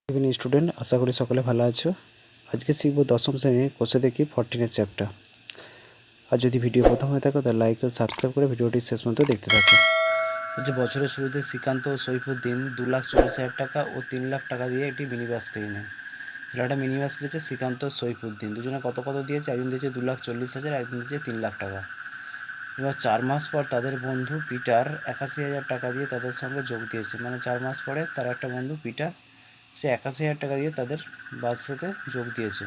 Evening student, আশা করি সকলে ভালো আছো। আজকে শিখব দশম শ্রেণীর কোষে দেখি 14 চ্যাপ্টার। আর যদি ভিডিও প্রথম হয়ে থাকো তাহলে লাইক ও সাবস্ক্রাইব করে ভিডিওটি শেষ পর্যন্ত দেখতে থাকো। যে বছরের শুরুতে শ্রীকান্ত ও সৈফুদ্দিন 2,40,000 টাকা ও 3 লাখ টাকা দিয়ে একটি মিনি বাস কিনেন। একটা মিনি বাস কিনেছে শ্রীকান্ত ও সৈফুদ্দিন, দুজনে কত কত দিয়েছে? একজন দিয়েছে 2,40,000, একজন দিয়েছে 3 লাখ টাকা। এবার 4 মাস পর তাদের বন্ধু পিটার 81,000 টাকা দিয়ে তাদের সঙ্গে যোগ দিয়েছে। মানে 4 মাস পরে তার একটা বন্ধু পিটার, সে 81,000 টাকা দিয়ে তাদের বাসেতে যোগ দিয়েছে।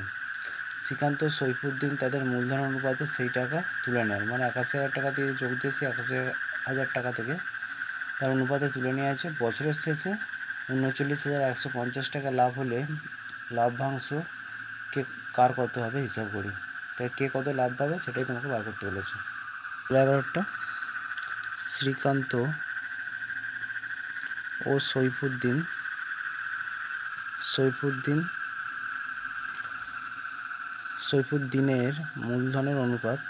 শ্রীকান্ত ও সৈফুদ্দিন তাদের মূলধন অনুপাতে সেই টাকা তুলে নেয়। মানে 81,000 টাকা দিয়ে যোগ দিয়েছে, 81,000 টাকা থেকে তার অনুপাতে তুলে নিয়ে আছে। বছরের শেষে 39,150 টাকা লাভ হলে লাভ্যাংশ কে কার কত হবে হিসাব করি। তাই কে কত লাভ পাবে সেটাই তোমাকে বার করতে বলেছে। 11টা শ্রীকান্ত ও সৈফুদ্দিনের মূলধনের অনুপাত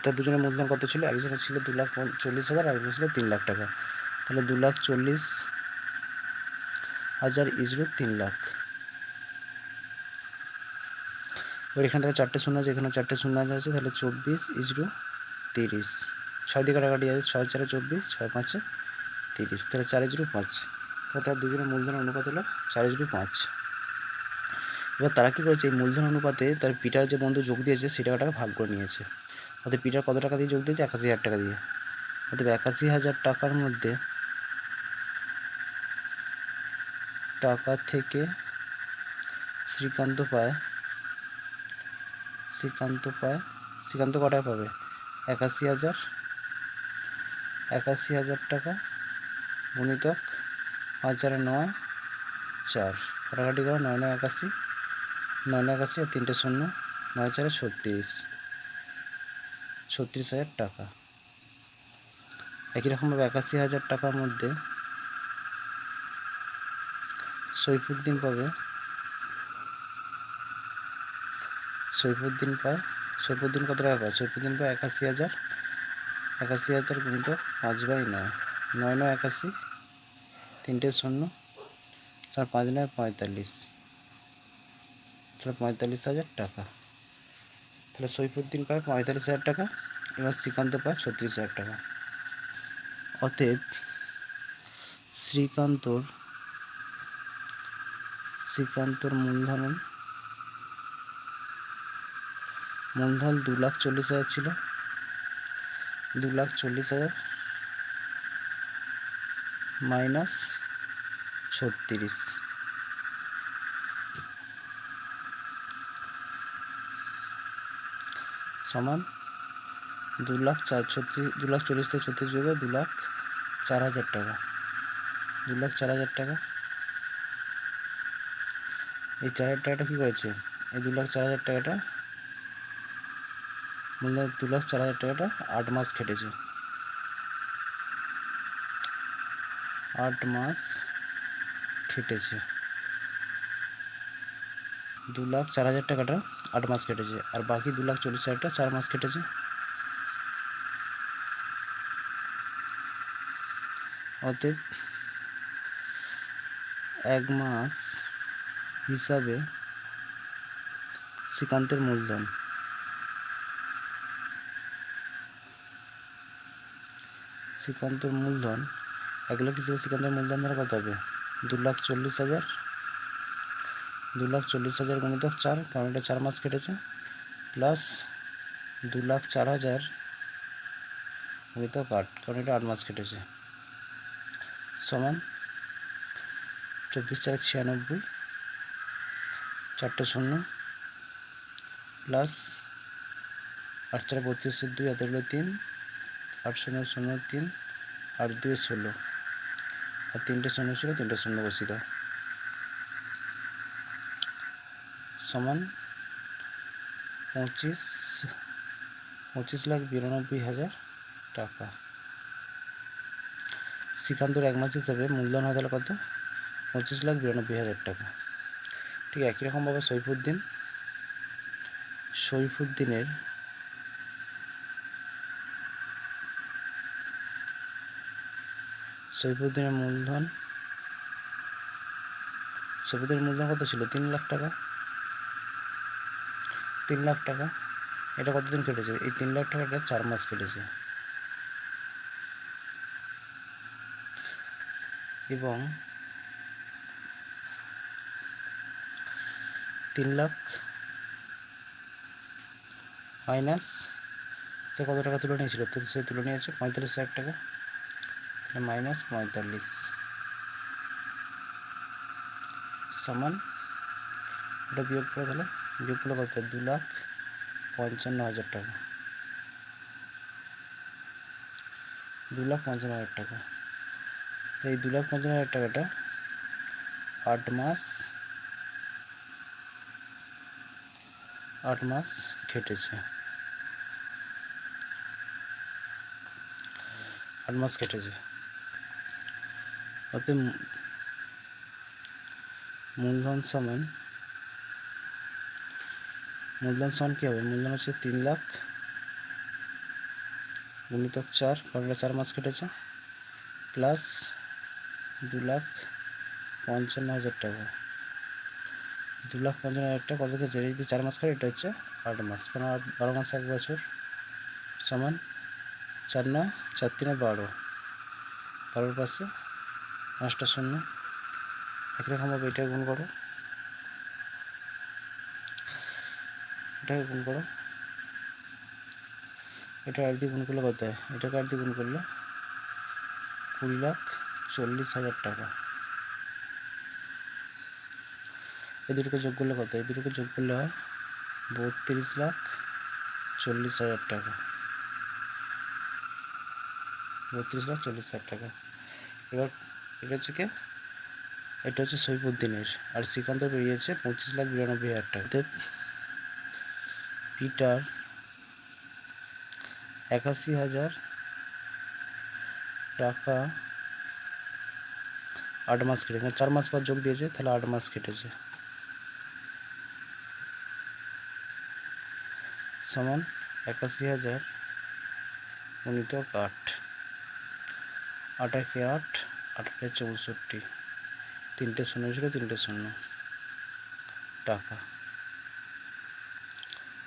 তার দুজনের মূলধন কত ছিল? একজনের ছিল 2,40,000 আর একজন ছিল 3 লাখ টাকা। তাহলে 2,40,000 ইজরু 3 লাখ। এবার এখান থেকে 4টে শূন্য আছে, এখানে 4টে শূন্য আছে, তাহলে 24 ইজরু 30। 6 দিয়ে কাটাকাটি আছে, 6 4 24, 6 5 30, তাহলে 4 ইজরু 5। তাহলে তার দুজনের মূলধন অনুপাত হলো 4 ইজরু 5। এবার তারা কী করেছে? এই মূলধন অনুপাতে তার পিটার যে বন্ধু যোগ দিয়েছে সেই টাকাটাকে ভাগ করে নিয়েছে। অর্থাৎ পিটার কত টাকা দিয়ে যোগ দিয়েছে? 81,000 টাকা দিয়ে। অর্থাৎ 81,000 টাকার মধ্যে টাকা থেকে শ্রীকান্ত কটায় পাবে? 81,000 টাকা গুণিতক 5 আর 9 4, কাটাকাটি করো, 9 9 81, 9 9 81 আর 3টে শূন্য, 9 4 36,000 টাকা। একই রকমভাবে 81,000 টাকার মধ্যে সৈফুদ্দিন পায় 81,000 পায় 81,000 গুণিতক 5/9, 9 9 81, 3টে শূন্য, 5 9 45, তাহলে 45,000 টাকা। তাহলে সৈফুদ্দিন পায় 45,000 টাকা, এবার শ্রীকান্ত পায় 36,000 টাকা। অতএব শ্রীকান্তর মূলধন 2,40,000 ছিল। 2,40,000 মাইনাস 36 সমান 2,40,000 থেকে 36 বিয়োগ 2,04,000 টাকা। 2,04,000 টাকা। এই 4,000 টাকাটা কী করেছে? এই 2,04,000 টাকাটা মূলধন 2,04,000 টাকাটা 8 মাস খেটেছে। 8 মাস খেটেছে। 2,04,000 টাকাটা 8 মাস কেটেছে, আর বাকি 2,40,000টা 4 মাস কেটেছে। অতএব 1 মাস হিসাবে শ্রীকান্তের মূলধন এক লাখ হিসেবে শ্রীকান্তের মূলধন ধরা কত হবে? 2,40,000 গুণিতক 4, কারণ এটা 4 মাস কেটেছে, প্লাস 2,04,000 গুণিতক 8, কারণ এটা 8 মাস কেটেছে, সমান 24 4 96, 4টে শূন্য, প্লাস 8 4 32, 2 হাতে 3, 8 0 0 3, 8 2 16, আর 3টে শূন্য ছিল, 3টে শূন্য বসিয়ে দাও, সমান 25,92,000 টাকা। শ্রীকান্তর 1 মাস হিসাবে মূলধন হয়ে গেল কত? 25,92,000 টাকা। ঠিক একই রকমভাবে সৈফুদ্দিনের সৈফুদ্দিনের মূলধন কত ছিল? 3 লাখ টাকা। 3 লাখ টাকা। এটা কতদিন কেটেছে? এই 3 লাখ টাকাটা 4 মাস কেটেছে। এবং 3 লাখ মাইনাস সে কত টাকা তুলে নিয়েছিল? তো সে তুলে নিয়েছে 45,000 টাকা, মাইনাস 45 সমান, এটা বিয়োগ করে তাহলে বিয়োগ করলে কত? 2,55,000 টাকা। 2,55,000 টাকা। এই 2,55,000 টাকাটা 8 মাস কেটেছে। 8 মাস কেটেছে। অতএব মূলধন সমান কী হবে? মূলধন হচ্ছে 3 লাখ গুণিতক 4, কারণ 4 মাস কেটেছে, প্লাস 2,55,000 টাকা। 2,55,000 টাকা কত কেটেছে? যদি 4 মাস করে, এটা হচ্ছে 8 মাস, কারণ 12 মাস 1 বছর, সমান 4 9 4 3 12, 12 পাশে 5টা শূন্য। একইরকমভাবে এটা গুণ করো, এটাকে গুণ করো, এটা 8 দিয়ে গুণ করলে কত হয়? এটাকে 8 দিয়ে গুণ করলে 20,40,000 টাকা। এই দুটোকে যোগ করলে কত? এই দুটোকে যোগ করলে হয় 32,40,000 টাকা। 32,40,000 টাকা। এবার এটা হচ্ছে কি? এটা হচ্ছে সৈফুদ্দিনের, আর শ্রীকান্ত বেরিয়েছে 25,92,000 টাকা। পিটার 81,000 টাকা 8 মাস কেটেছে, 4 মাস পর যোগ দিয়েছে, তাহলে 8 মাস কেটেছে, সমান 81,000 গুণিতক 8, 8 8 8, 8 64, 3টে শূন্য ছিল, 3টে শূন্য টাকা।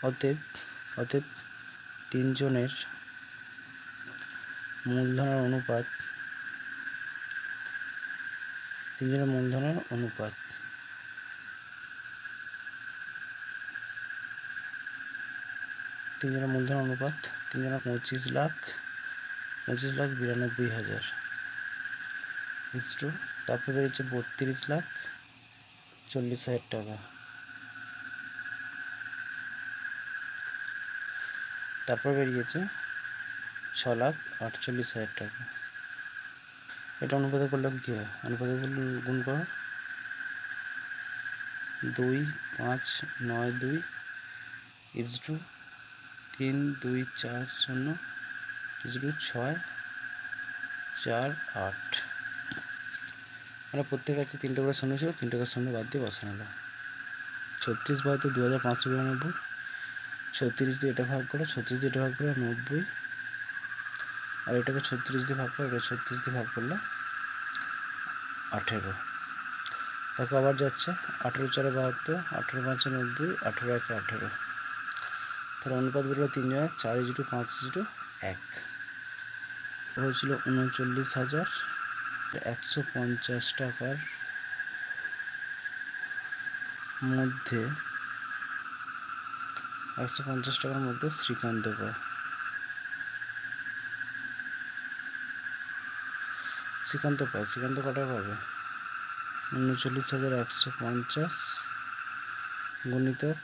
অতএব তিনজনের মূলধনের অনুপাত, তিনজনের মূলধনের অনুপাত 25,92,000 ইস্টু, তারপরে বেরিয়েছে 32,40,000 টাকা। তারপর বেরিয়েছে 6,48,000 টাকা। এটা অনুপাতে করলে কী হয়? অনুপাতে গুণ করো, 2 5 9 2 ইস্টু 3 2 4 0 ইস্টু 6 4 8, মানে প্রত্যেক আছে 3টে করে শূন্য ছিল, 3টে করে শূন্য বাদ দিয়ে বসানো হলো। 36 বাই 2,592, 36 দিয়ে এটা ভাগ করো, 36 দিয়ে এটা ভাগ করলে 90, আর এটাকে 36 দিয়ে ভাগ করো, এটা 36 দিয়ে ভাগ করলে 18। তারপর আবার যাচ্ছে 18 4 72, 18 5 90, 18 1 18, তাহলে অনুপাত বেরোলো 3 জনের, 4:5:1 হয়েছিল 39,150 টাকার মধ্যে, 150 টাকার মধ্যে শ্রীকান্ত পায়। শ্রীকান্ত কটা পাবে? 39,150 গুণিতক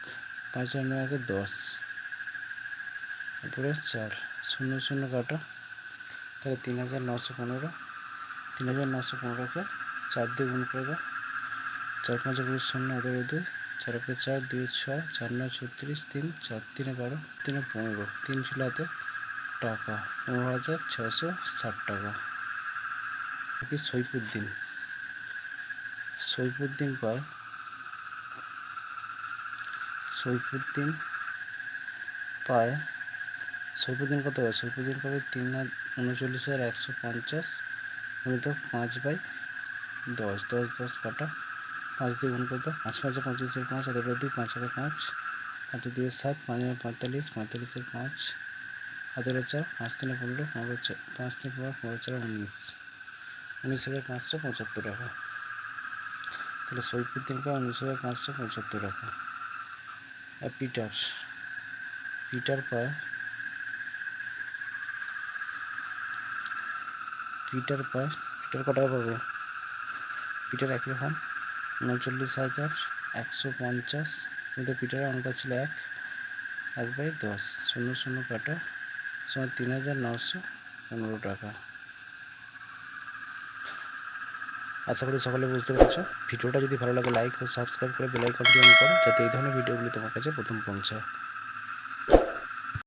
5 আর 9 আগে 10, তারপরে 4 শূন্য শূন্য কাটা, তাহলে 3,915, 3,915কে 4 দিয়ে গুণ করে দাও, 4 5 20 শূন্য, 2 4 4 2 6, 4 9 36, 3 4 3 12, 3 15, 3 ছিল হাতে টাকা, 15,660 টাকা। সৈফুদ্দিন পায়, সৈফুদ্দিন কত পায়? সৈফুদ্দিন পাবে 39,150 গুণিতক 5/10, 10 10 কাটা, 5 দিয়ে গুণ করে দাও, 5 5 25 5, 2 5 5 5 2 7, 5 45, 45 5, 4 5 3 15, 5 3 15, 4 19, 19,575 টাকা। তাহলে সৈকত দিনকা 19,575 টাকা। আর পিটার পায় পিটার কত টাকা পাবে? পিটার একই রকম 39,150, কিন্তু পিটারের অঙ্ক ছিল 1/10, 0 0 কাটা, সমান 3,915 টাকা। আশা করি সকলে বুঝতে পেরেছো। ভিডিওটা যদি ভালো লাগে লাইক ও সাবস্ক্রাইব করে বেল আইকনটি অন করো, যাতে এই ধরনের ভিডিওগুলি তোমার কাছে প্রথম পৌঁছায়।